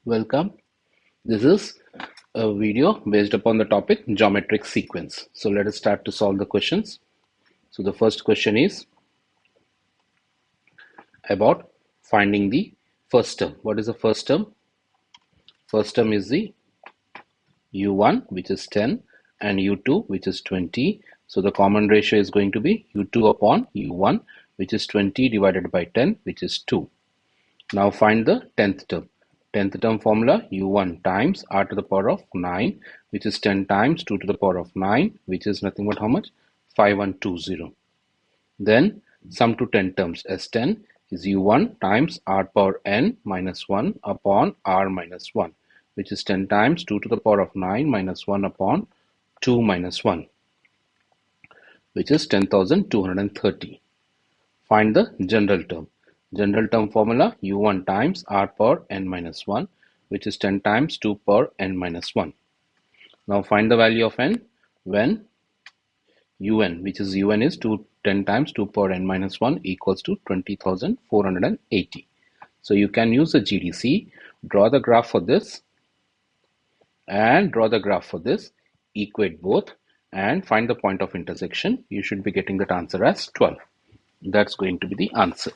Welcome. This is a video based upon the topic geometric sequence. So let us start to solve the questions. So the first question is about finding the first term. What is the first term? First term is the u1, which is 10, and u2, which is 20. So the common ratio is going to be u2 upon u1, which is 20 divided by 10, which is 2. Now find the 10th term. 10th term formula u1 times r to the power of 9, which is 10 times 2 to the power of 9, which is nothing but how much? 5120. Then sum to 10 terms S10 is u1 times r power n minus 1 upon r minus 1, which is 10 times 2 to the power of 9 minus 1 upon 2 minus 1, which is 10,230. Find the general term. General term formula u1 times r power n minus 1, which is 10 times 2 power n minus 1. Now find the value of n when un, which is un is 10 times 2 power n minus 1 equals to 20,480. So you can use the GDC, draw the graph for this and draw the graph for this, equate both and find the point of intersection. You should be getting that answer as 12. That's going to be the answer.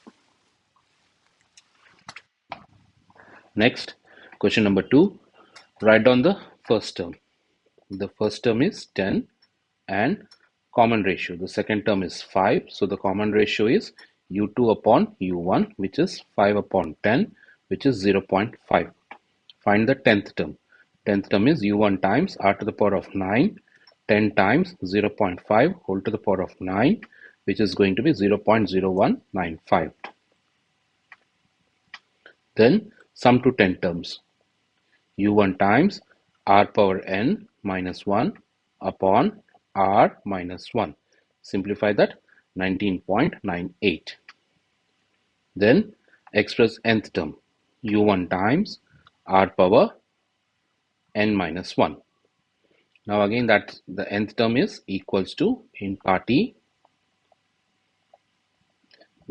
Next, question number 2, write down the first term. The first term is 10 and common ratio. The second term is 5. So the common ratio is u2 upon u1, which is 5 upon 10, which is 0.5. Find the 10th term. 10th term is u1 times r to the power of 9, 10 times 0.5 whole to the power of 9, which is going to be 0.0195. Then sum to 10 terms. u1 times r power n minus 1 upon r minus 1. Simplify that, 19.98. Then express nth term. u1 times r power n minus 1. Now again that the nth term is equals to, in part E,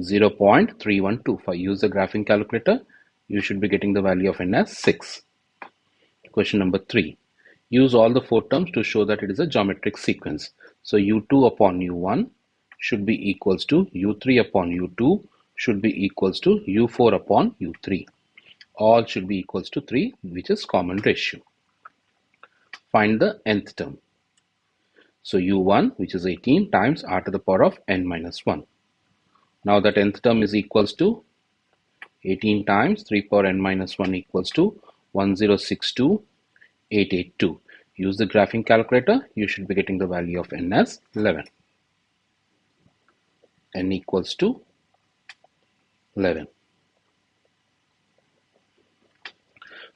0.3125. Use the graphing calculator. You should be getting the value of n as 6. Question number 3. Use all the 4 terms to show that it is a geometric sequence. So u2 upon u1 should be equals to u3 upon u2 should be equals to u4 upon u3. All should be equals to 3, which is common ratio. Find the nth term. So u1, which is 18 times r to the power of n minus 1. Now that nth term is equals to 18 times 3 power n minus 1 equals to 1062,882. Use the graphing calculator. You should be getting the value of n as 11. N equals to 11.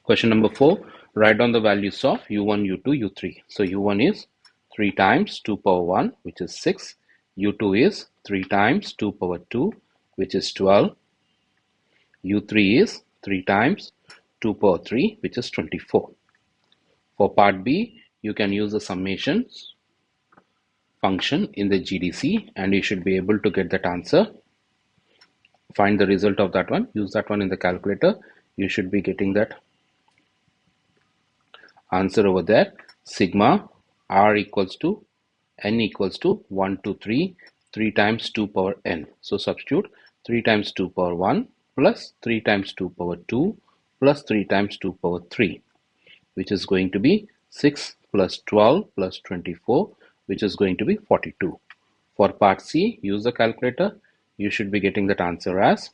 Question number 4. Write down the values of u1, u2, u3. So u1 is 3 times 2 power 1, which is 6. u2 is 3 times 2 power 2, which is 12. u3 is 3 times 2 power 3, which is 24. For part B, you can use the summation function in the GDC and you should be able to get that answer. Find the result of that one. Use that one in the calculator. You should be getting that answer over there. Sigma r equals to n equals to 1 to 3, 3 times 2 power n. So substitute 3 times 2 power 1 plus 3 times 2 power 2 plus 3 times 2 power 3, which is going to be 6 plus 12 plus 24, which is going to be 42. For part C, use the calculator. You should be getting that answer as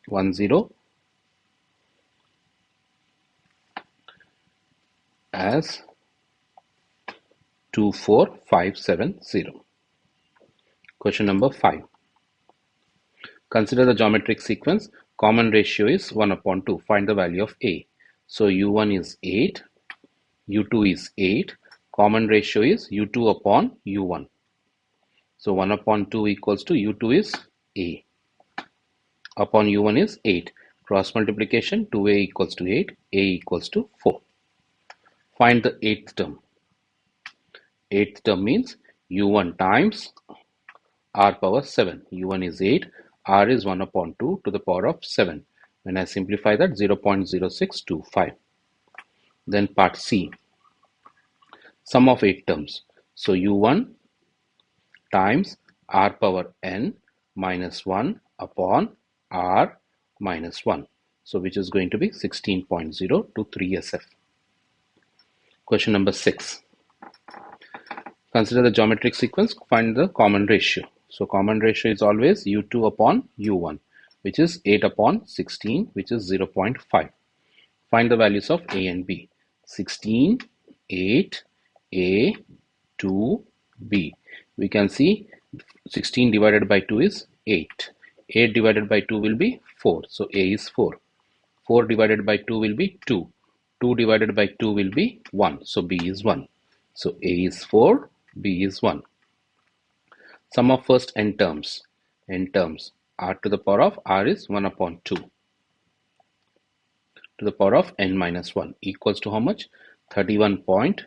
24570. Question number 5. Consider the geometric sequence. Common ratio is 1 upon 2. Find the value of A. So u1 is 8, u2 is 8. Common ratio is u2 upon u1. So 1 upon 2 equals to u2 is A. Upon u1 is 8. Cross multiplication, 2a equals to 8, a equals to 4. Find the 8th term. 8th term means u1 times r power 7. u1 is 8, r is 1 upon 2 to the power of 7. When I simplify that, 0.0625. Then part C, sum of 8 terms. So u1 times r power n minus 1 upon r minus 1. So which is going to be 16.0 to 3SF. Question number 6. Consider the geometric sequence, find the common ratio. So common ratio is always u2 upon u1, which is 8 upon 16, which is 0.5. Find the values of a and b. 16, 8, a, 2, b. We can see 16 divided by 2 is 8. 8 divided by 2 will be 4. So a is 4. 4 divided by 2 will be 2. 2 divided by 2 will be 1. So b is 1. So a is 4, b is 1. Sum of first n terms. N terms. R to the power of r is 1 upon 2 to the power of n minus 1 equals to how much? 31 point.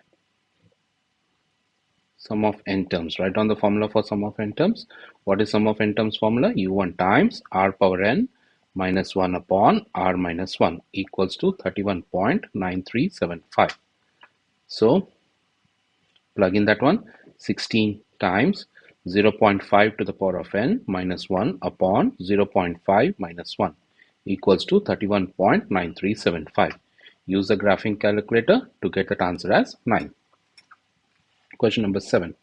Sum of n terms. Write down the formula for sum of n terms. What is sum of n terms formula? u1 times r power n minus 1 upon r minus 1 equals to 31.9375. So plug in that one. 16 times 0.5 to the power of n minus 1 upon 0.5 minus 1 equals to 31.9375. Use the graphing calculator to get that answer as 9. Question number 7.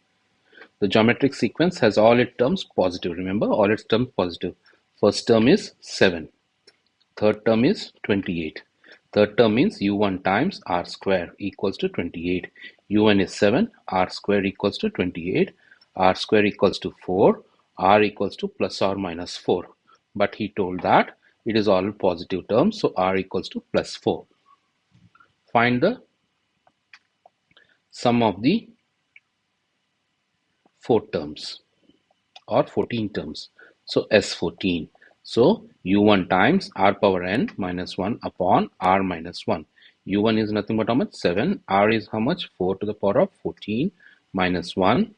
The geometric sequence has all its terms positive. Remember, all its terms positive. First term is 7. Third term is 28. Third term means u1 times r square equals to 28. u1 is 7, r square equals to 28. R square equals to 4. R equals to plus or minus 4. But he told that it is all positive terms, so r equals to plus 4. Find the sum of the 4 terms or 14 terms. So S14. So u1 times r power n minus 1 upon r minus 1. u1 is nothing but how much? 7. R is how much? 4 to the power of 14 minus 1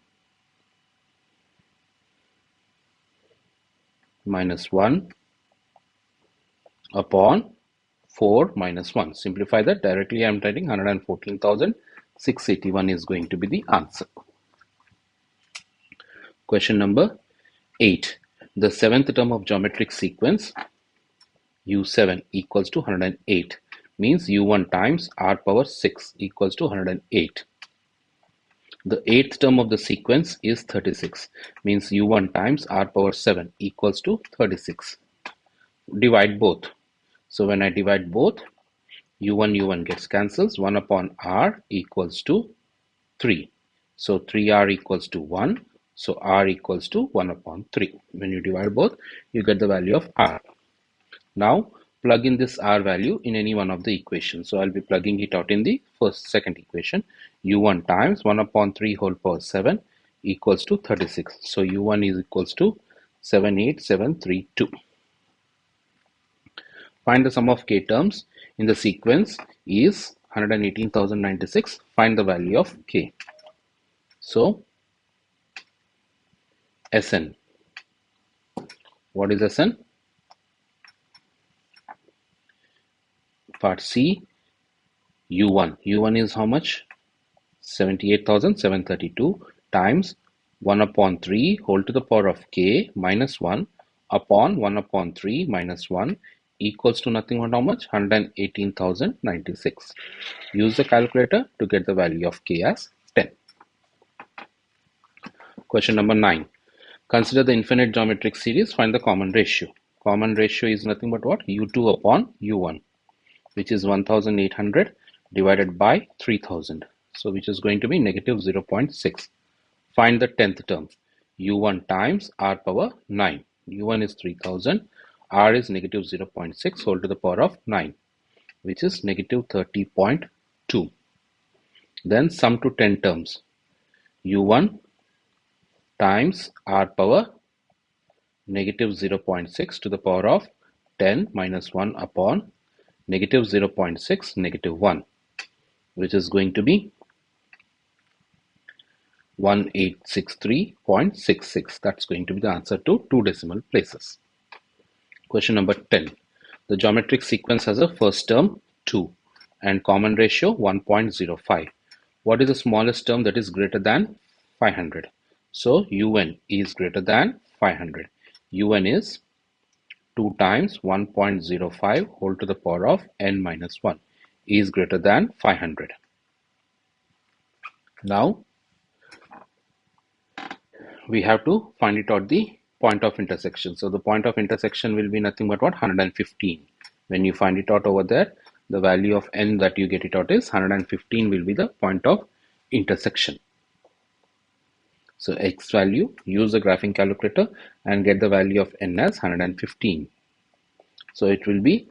minus 1 upon 4 minus 1. Simplify that. Directly I am writing 114,681 is going to be the answer. Question number 8. The 7th term of geometric sequence u7 equals to 108 means u1 times r power 6 equals to 108. The 8th term of the sequence is 36 means u1 times r power 7 equals to 36. Divide both. So when I divide both, u1 gets cancels. 1 upon r equals to 3. So 3r equals to 1. So r equals to 1 upon 3. When you divide both, you get the value of r. Now plug in this r value in any one of the equations. So I'll be plugging it out in the second equation. u1 times 1 upon 3 whole power 7 equals to 36. So u1 is equals to 78732. Find the sum of k terms in the sequence is 118,096. Find the value of k. So Sn. What is Sn? Part C, u1. u1 is how much? 78,732 times 1 upon 3 whole to the power of k minus 1 upon 1 upon 3 minus 1 equals to nothing but how much? 118,096. Use the calculator to get the value of k as 10. Question number 9. Consider the infinite geometric series. Find the common ratio. Common ratio is nothing but what? u2 upon u1, which is 1800 divided by 3000. So which is going to be negative 0.6. Find the 10th term. u1 times r power 9. u1 is 3000. R is negative 0.6 whole to the power of 9, which is negative 30.2. Then sum to 10 terms. u1 times r power negative 0.6 to the power of 10 minus 1 upon negative 0.6 negative 1, which is going to be 1863.66. That's going to be the answer to 2 decimal places. Question number 10. The geometric sequence has a first term 2, and common ratio 1.05. What is the smallest term that is greater than 500? So un is greater than 500. Un is 2 times 1.05 whole to the power of n minus 1 is greater than 500. Now we have to find it out the point of intersection. So the point of intersection will be nothing but what? 115. When you find it out over there, the value of n that you get it out is 115 will be the point of intersection. So x value, use the graphing calculator and get the value of n as 115. So it will be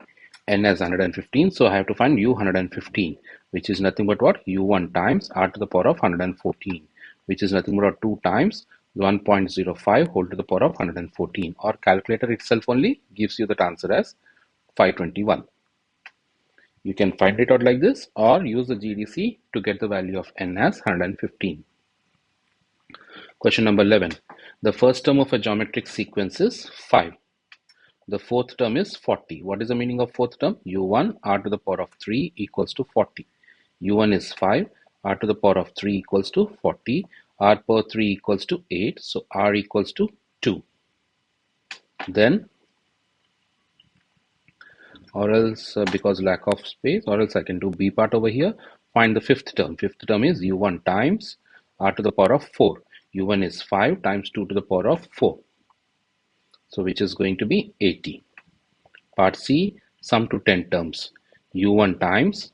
n as 115. So I have to find u 115, which is nothing but what? u1 times r to the power of 114, which is nothing but 2 times 1.05 whole to the power of 114. Or calculator itself only gives you that answer as 521. You can find it out like this or use the GDC to get the value of n as 115. Question number 11. The first term of a geometric sequence is 5. The fourth term is 40. What is the meaning of fourth term? u1 r to the power of 3 equals to 40. u1 is 5, r to the power of 3 equals to 40, r power 3 equals to 8, so r equals to 2. Then, or else because lack of space, or else I can do B part over here. Find the fifth term. Fifth term is u1 times r to the power of 4. u1 is 5 times 2 to the power of 4. So which is going to be 80. Part C, sum to 10 terms. u1 times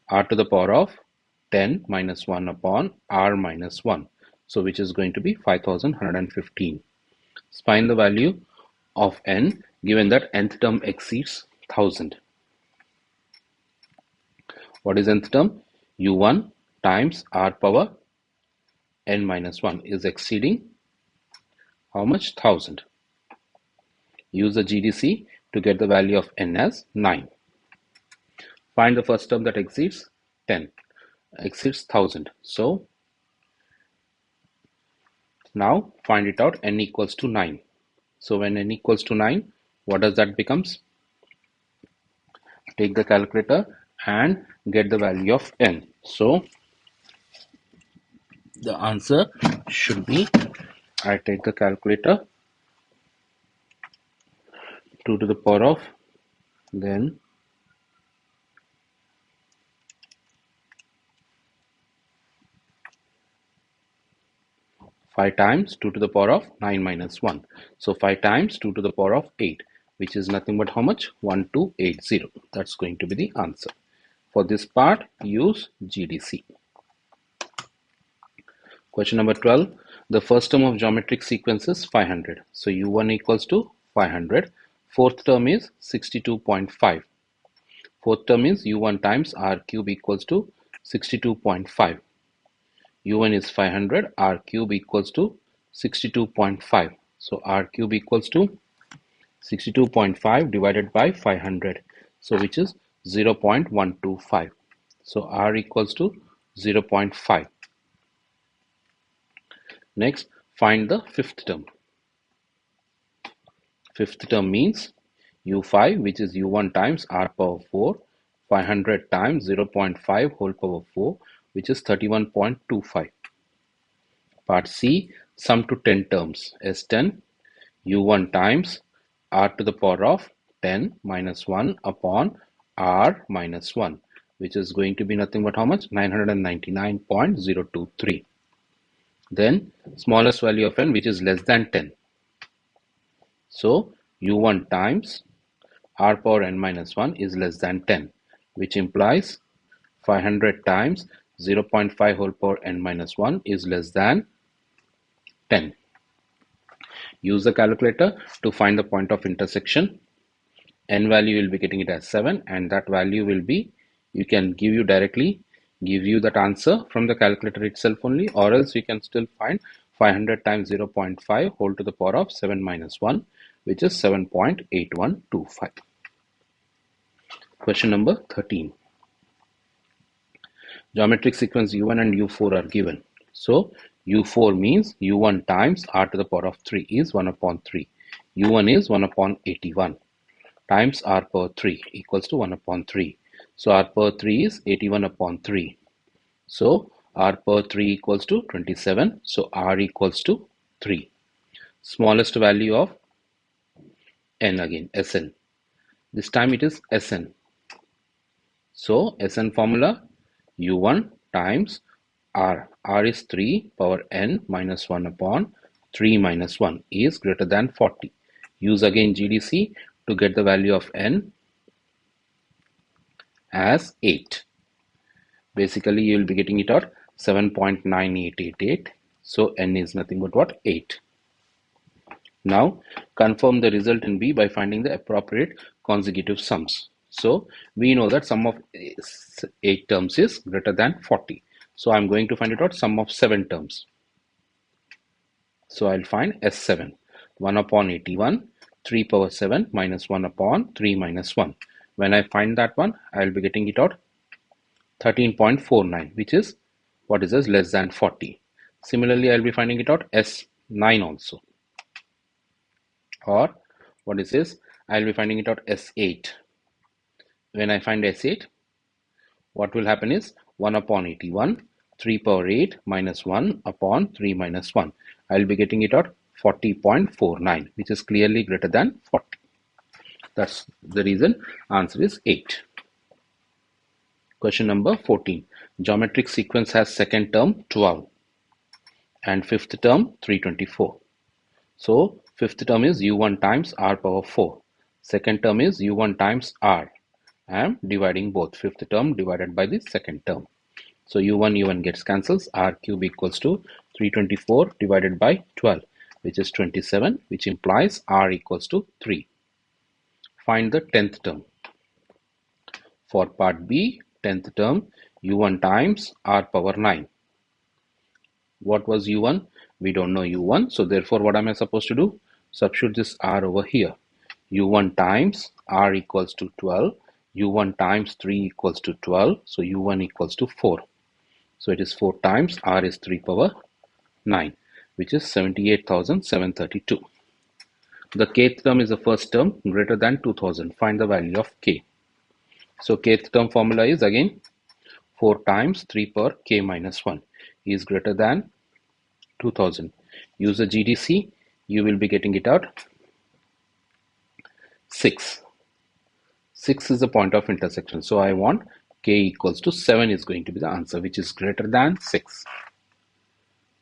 r to the power of 10 minus 1 upon r minus 1. So which is going to be 5115. Find the value of n given that nth term exceeds 1000. What is nth term? u1 times r power n minus 1 is exceeding how much? 1000. Use the GDC to get the value of n as 9. Find the first term that exceeds 10, exceeds 1000. So now find it out, n equals to 9. So when n equals to 9, what does that becomes? Take the calculator and get the value of n. So the answer should be, I take the calculator, 2 to the power of, then 5 times 2 to the power of 9 minus 1. So 5 times 2 to the power of 8, which is nothing but how much? 1280. That's going to be the answer. For this part, use GDC. Question number 12. The first term of geometric sequence is 500. So u1 equals to 500. Fourth term is 62.5. Fourth term is u1 times r cube equals to 62.5. u1 is 500, r cube equals to 62.5. So r cube equals to 62.5 divided by 500. So which is 0.125. So r equals to 0.5. Next, find the fifth term. Fifth term means u5, which is u1 times r power 4, 500 times 0.5 whole power 4, which is 31.25. Part C, sum to 10 terms, S10, u1 times r to the power of 10 minus 1 upon r minus 1, which is going to be nothing but how much? 999.023. Then smallest value of n, which is less than 10. So u1 times r power n minus 1 is less than 10, which implies 500 times 0.5 whole power n minus 1 is less than 10. Use the calculator to find the point of intersection. N value will be getting it as 7, and that value will be, you can give you directly, give you that answer from the calculator itself only, or else you can still find 500 times 0.5 whole to the power of 7 minus 1, which is 7.8125. Question number 13. Geometric sequence u1 and u4 are given. So u4 means u1 times r to the power of 3 is 1 upon 3. u1 is 1 upon 81 times r power 3 equals to 1 upon 3. So r power 3 is 81 upon 3. So r power 3 equals to 27. So r equals to 3. Smallest value of n again, Sn. This time it is Sn. So Sn formula u1 times r. R is 3 power n minus 1 upon 3 minus 1 is greater than 40. Use again GDC to get the value of n as 8. Basically you will be getting it out 7.9888. So n is nothing but what? 8. Now confirm the result in B by finding the appropriate consecutive sums. So we know that sum of 8 terms is greater than 40. So I'm going to find it out sum of 7 terms. So I'll find S7. 1 upon 81, 3 power 7 minus 1 upon 3 minus 1. When I find that one, I'll be getting it out 13.49, which is what is this? Less than 40. Similarly, I'll be finding it out S9 also. Or what is this? I'll be finding it out S8. When I find S8, what will happen is 1 upon 81, 3 power 8 minus 1 upon 3 minus 1. I'll be getting it out 40.49, which is clearly greater than 40. That's the reason answer is 8. Question number 14. Geometric sequence has second term 12 and fifth term 324. So fifth term is u1 times r power 4. Second term is u1 times r. I am dividing both, fifth term divided by the second term. So u1 gets cancels. R cube equals to 324 divided by 12, which is 27, which implies r equals to 3. Find the 10th term. For part B, 10th term, u1 times r power 9. What was u1? We don't know u1. So therefore, what am I supposed to do? Substitute this r over here. u1 times r equals to 12. u1 times 3 equals to 12. So u1 equals to 4. So it is 4 times r is 3 power 9, which is 78,732. The kth term is the first term greater than 2000. Find the value of k. So kth term formula is again 4 times 3 power k minus 1 is greater than 2000. Use the GDC. You will be getting it out 6. 6 is the point of intersection. So I want k equals to 7 is going to be the answer, which is greater than 6.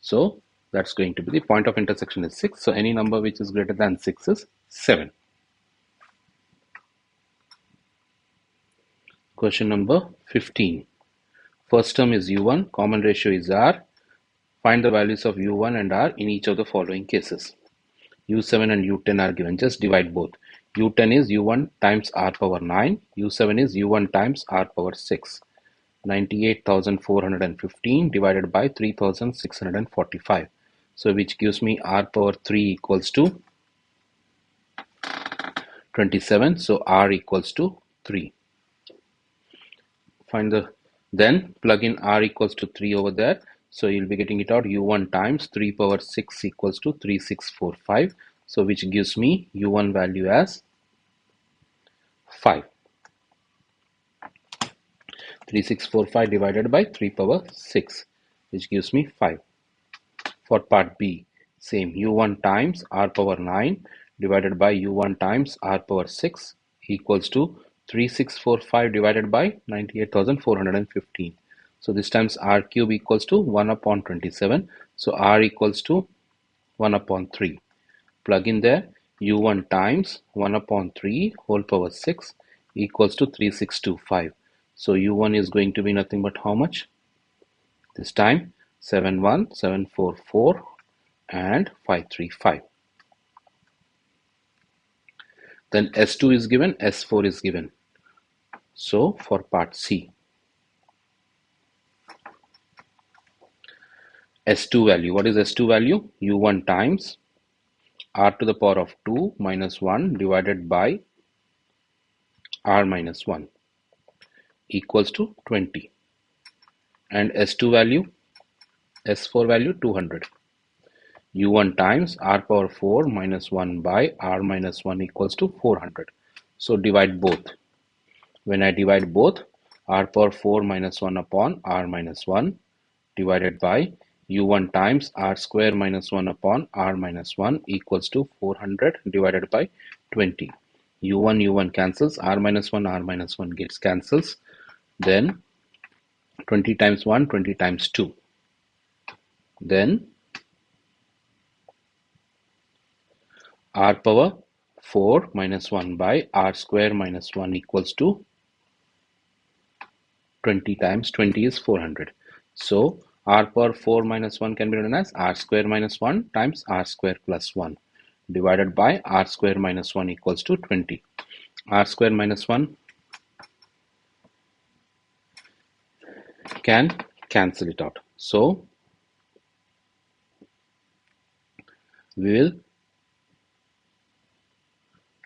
So that's going to be the point of intersection is 6. So any number which is greater than 6 is 7. Question number 15. First term is u1, common ratio is r. Find the values of u1 and r in each of the following cases. u7 and u10 are given. Just divide both. u10 is u1 times r power 9. u7 is u1 times r power 6. 98,415 divided by 3,645. So which gives me r power 3 equals to 27. So r equals to 3. Then plug in r equals to 3 over there. So you'll be getting it out u1 times 3 power 6 equals to 3645. So which gives me u1 value as 5. 3645 divided by 3 power 6, which gives me 5. For part B, same, u1 times r power 9 divided by u1 times r power 6 equals to 3645 divided by 98,415. So this times r cube equals to 1 upon 27. So r equals to 1 upon 3. Plug in there, u1 times 1 upon 3 whole power 6 equals to 3625. So u1 is going to be nothing but how much? This time 71744 and 535. Then S2 is given, S4 is given. So for part C, S2 value. What is S2 value? u1 times r to the power of 2 minus 1 divided by r minus 1 equals to 20. And S2 value, S4 value 200. u1 times r power 4 minus 1 by r minus 1 equals to 400. So divide both. When I divide both, r power 4 minus 1 upon r minus 1 divided by u1 times r square minus 1 upon r minus 1 equals to 400 divided by 20. u1 cancels, r minus 1 gets cancels. Then 20 times 1, 20 times 2. Then r power 4 minus 1 by r square minus 1 equals to 20 times 20 is 400. So r power 4 minus 1 can be written as r square minus 1 times r square plus 1 divided by r square minus 1 equals to 20. R square minus 1 can cancel it out. So we will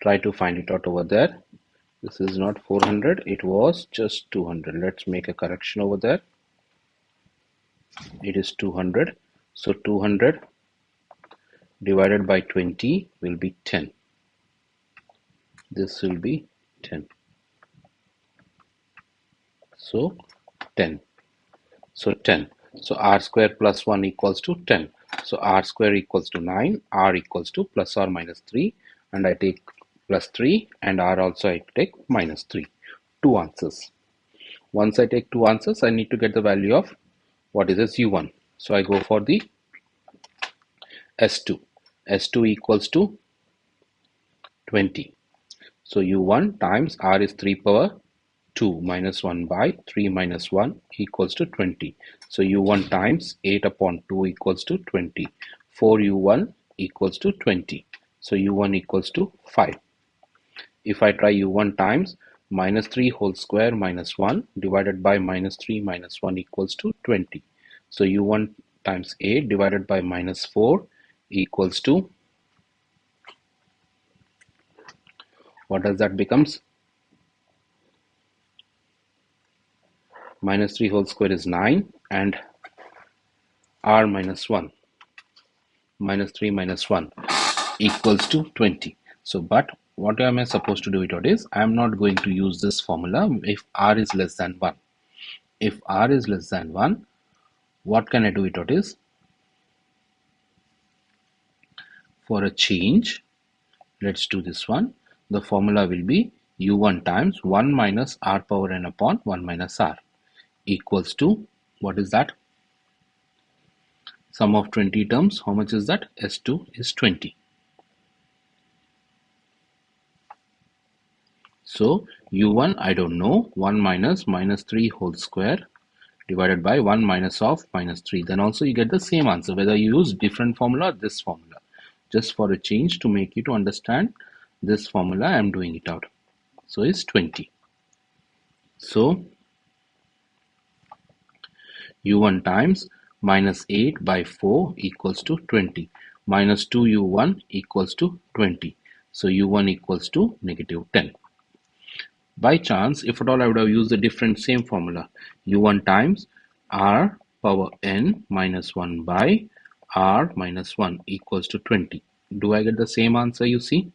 try to find it out over there. This is not 400, it was just 200. Let's make a correction over there. It is 200. So 200 divided by 20 will be 10. This will be 10. So 10. So 10. So r square plus 1 equals to 10. So r square equals to 9, r equals to plus or minus 3, and I take plus 3, and r also I take minus 3. Two answers. Once I take two answers, I need to get the value of what is this u1. So I go for the s2. s2 equals to 20. So u1 times r is 3 power 2 minus 1 by 3 minus 1 equals to 20. So u1 times 8 upon 2 equals to 20. 4u1 equals to 20. So u1 equals to 5. If I try u1 times minus 3 whole square minus 1 divided by minus 3 minus 1 equals to 20. So u1 times 8 divided by minus 4 equals to, what does that becomes? Minus 3 whole square is 9, and r minus 1, minus 3 minus 1 equals to 20. So, but what am I supposed to do it out is, I am not going to use this formula if r is less than 1. If r is less than 1, what can I do it out is, for a change, let's do this one. The formula will be u1 times 1 minus r power n upon 1 minus r equals to, what is that? Sum of 20 terms, how much is that? S2 is 20. So u1 I don't know, 1 minus minus 3 whole square divided by 1 minus of minus 3. Then also you get the same answer whether you use different formula or this formula. Just for a change to make you to understand this formula, I am doing it out. So it's 20. So u1 times minus 8 by 4 equals to 20. Minus 2 u1 equals to 20. So u1 equals to negative 10. By chance, if at all I would have used the different same formula, u1 times r power n minus 1 by r minus 1 equals to 20. Do I get the same answer, you see,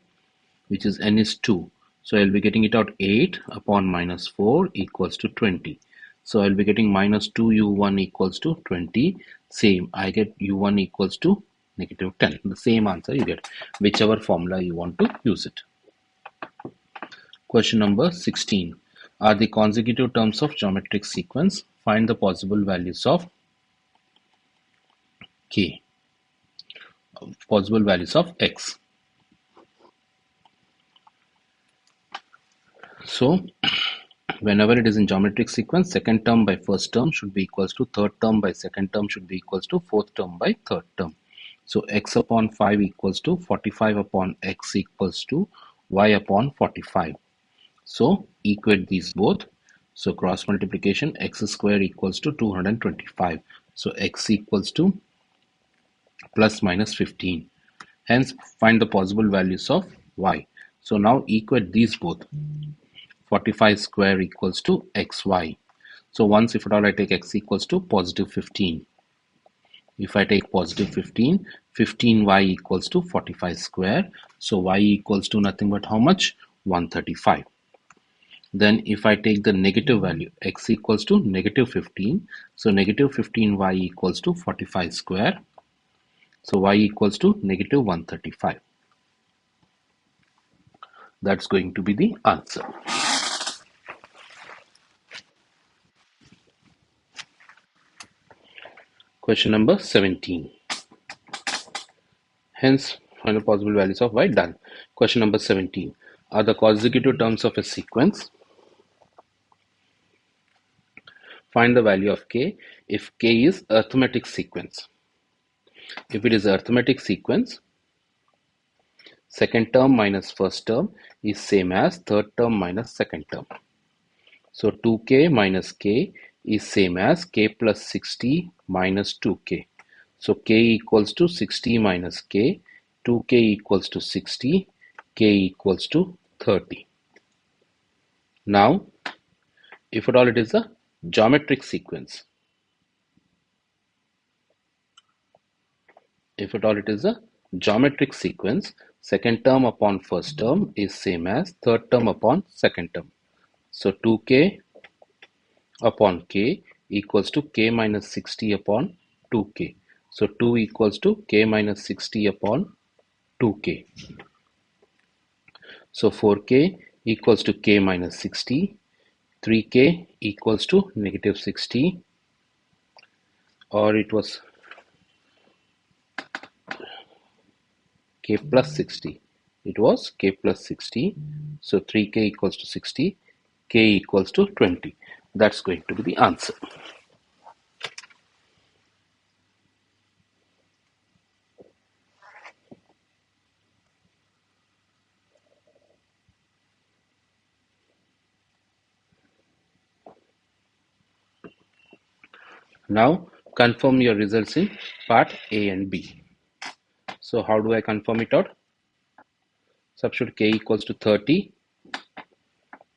which is n is 2. So I'll be getting it out 8 upon minus 4 equals to 20. So I'll be getting minus 2 u1 equals to 20. Same, I get u1 equals to negative 10. The same answer you get, whichever formula you want to use it. Question number 16. Are the consecutive terms of geometric sequence? Find the possible values of k. Possible values of x. So whenever it is in geometric sequence, second term by first term should be equals to third term by second term should be equals to fourth term by third term. So x upon 5 equals to 45 upon x equals to y upon 45. So equate these both. So cross multiplication, x square equals to 225. So x equals to plus minus 15. Hence find the possible values of y. So now equate these both. 45 square equals to xy. So once if at all I take x equals to positive 15. If I take positive 15, 15y equals to 45 square. So y equals to nothing but how much? 135. Then if I take the negative value, x equals to negative 15, so negative 15y equals to 45 square, so y equals to negative 135. That's going to be the answer. Question number 17. Hence, find the possible values of y. Done. Question number 17. Are the consecutive terms of a sequence? Find the value of k if k is arithmetic sequence. If it is arithmetic sequence, second term minus first term is same as third term minus second term. So 2k minus k is same as k plus 60 minus 2k. So k equals to 60 minus k, 2k equals to 60, k equals to 30. Now, if at all it is a geometric sequence, second term upon first term is same as third term upon second term. So 2k upon k equals to k minus 60 upon 2k. So 2 equals to k minus 60 upon 2k. So 4k equals to k minus 60, 3k equals to negative 60, or it was k plus 60. It was k plus 60. So 3k equals to 60, k equals to 20. That's going to be the answer. Now confirm your results in part A and B. So how do I confirm it out? Substitute k equals to 30.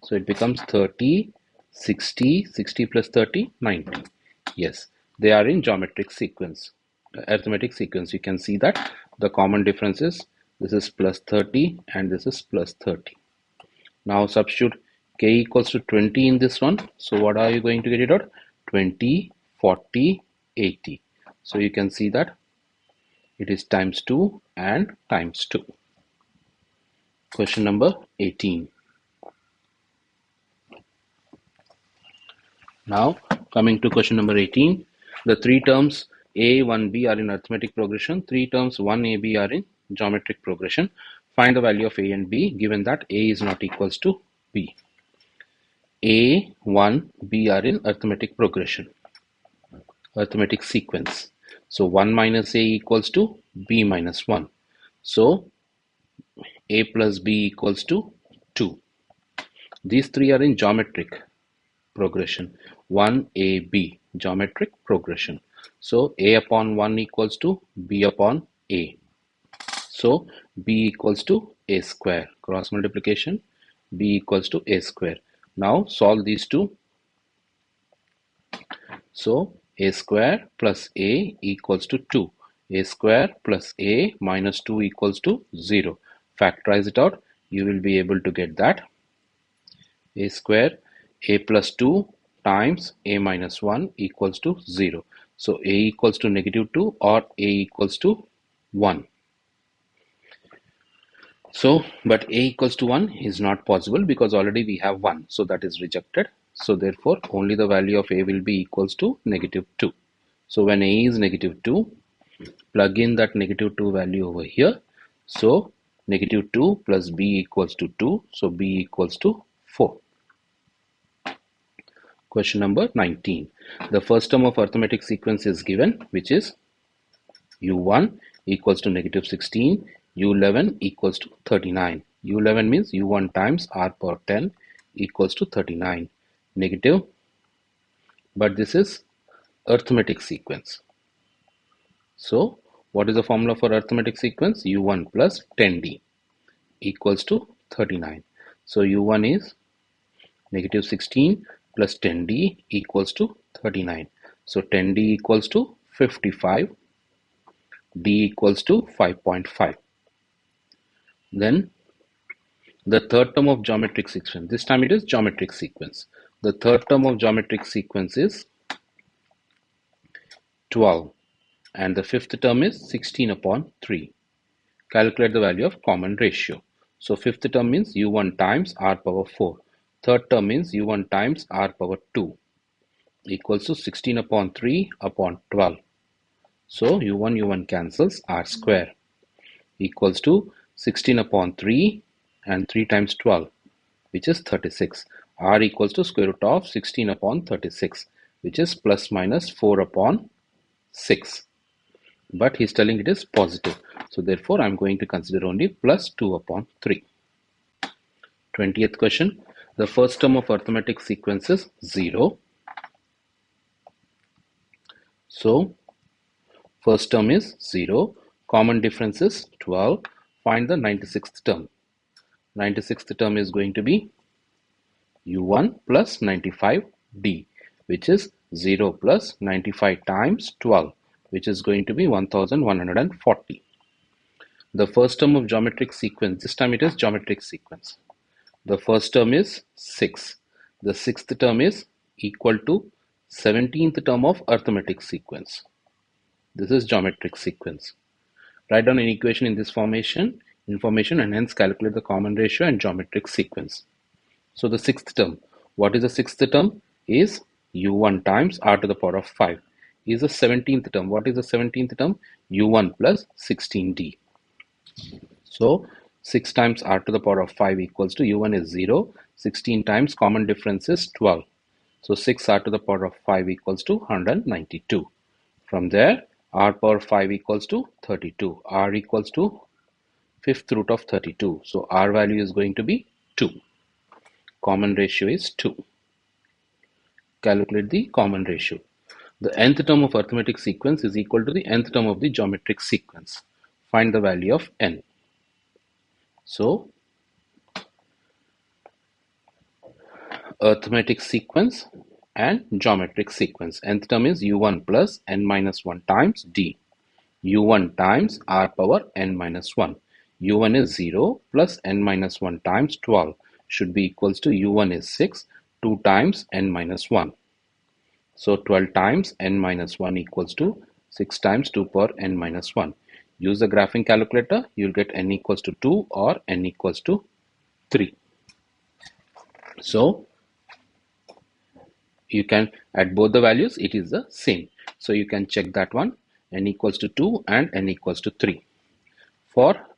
So it becomes 30, 60, 60 plus 30, 90. Yes, they are in geometric sequence, arithmetic sequence. You can see that the common difference is this is plus 30 and this is plus 30. Now substitute k equals to 20 in this one. So what are you going to get it out? 20, 40, 80. So you can see that it is times 2 and times 2. Question number 18. Now coming to question number 18. The three terms A, 1b are in arithmetic progression. Three terms 1ab are in geometric progression. Find the value of A and B given that A is not equals to B. A, 1, B are in arithmetic progression, arithmetic sequence. So 1 minus A equals to B minus 1. So A plus B equals to 2. These three are in geometric progression. 1AB, geometric progression. So A upon 1 equals to B upon A. So B equals to A square. Cross multiplication, B equals to A square. Now solve these two. So A square plus A equals to 2. A square plus A minus 2 equals to 0. Factorize it out. You will be able to get that. A square, A plus 2 times A minus 1 equals to 0. So A equals to negative 2 or A equals to 1. So, but A equals to 1 is not possible because already we have 1. So that is rejected. So therefore, only the value of A will be equals to negative 2. So when A is negative 2, plug in that negative 2 value over here. So negative 2 plus B equals to 2. So B equals to 4. Question number 19. The first term of arithmetic sequence is given, which is U1 equals to negative 16, U11 equals to 39. U11 means U1 times R power 10 equals to 39. Negative, but this is arithmetic sequence. So what is the formula for arithmetic sequence? U1 plus 10D equals to 39. So U1 is negative 16 plus 10D equals to 39. So 10D equals to 55, D equals to 5.5. Then The third term of geometric sequence, this time it is geometric sequence. The third term of geometric sequence is 12 and the fifth term is 16 upon 3. Calculate the value of common ratio. So fifth term means u1 times r power 4. Third term means u1 times r power 2 equals to 16 upon 3 upon 12. So u1 cancels, r square equals to 16 upon 3 and 3 times 12, which is 36. R equals to square root of 16 upon 36, which is plus minus 4 upon 6. But he's telling it is positive. So therefore, I'm going to consider only plus 2 upon 3. 20th question. The first term of arithmetic sequence is 0. So first term is 0. Common difference is 12. Find the 96th term. 96th term is going to be u1 plus 95d, which is 0 plus 95 times 12, which is going to be 1140. The first term of geometric sequence, this time it is geometric sequence. The first term is 6. The sixth term is equal to 17th term of arithmetic sequence. This is geometric sequence. Write down an equation in this information and hence calculate the common ratio and geometric sequence. So the sixth term, what is the sixth term? Is u1 times r to the power of 5. Is the 17th term. What is the 17th term? u1 plus 16d. So 6 times r to the power of 5 equals to u1 is 0. 16 times common difference is 12. So 6r to the power of 5 equals to 192. From there, r power 5 equals to 32. R equals to fifth root of 32. So R value is going to be 2. Common ratio is 2. Calculate the common ratio. The nth term of arithmetic sequence is equal to the nth term of the geometric sequence. Find the value of n. So arithmetic sequence and geometric sequence. Nth term is u1 plus n minus 1 times d. u1 times r power n minus 1. u1 is 0 plus n minus 1 times 12 should be equals to u1 is 6, 2 times n minus 1. So 12 times n minus 1 equals to 6 times 2 power n minus 1. Use the graphing calculator, you'll get n equals to 2 or n equals to 3. So you can, at both the values, it is the same. So you can check that one, n equals to 2 and n equals to 3. For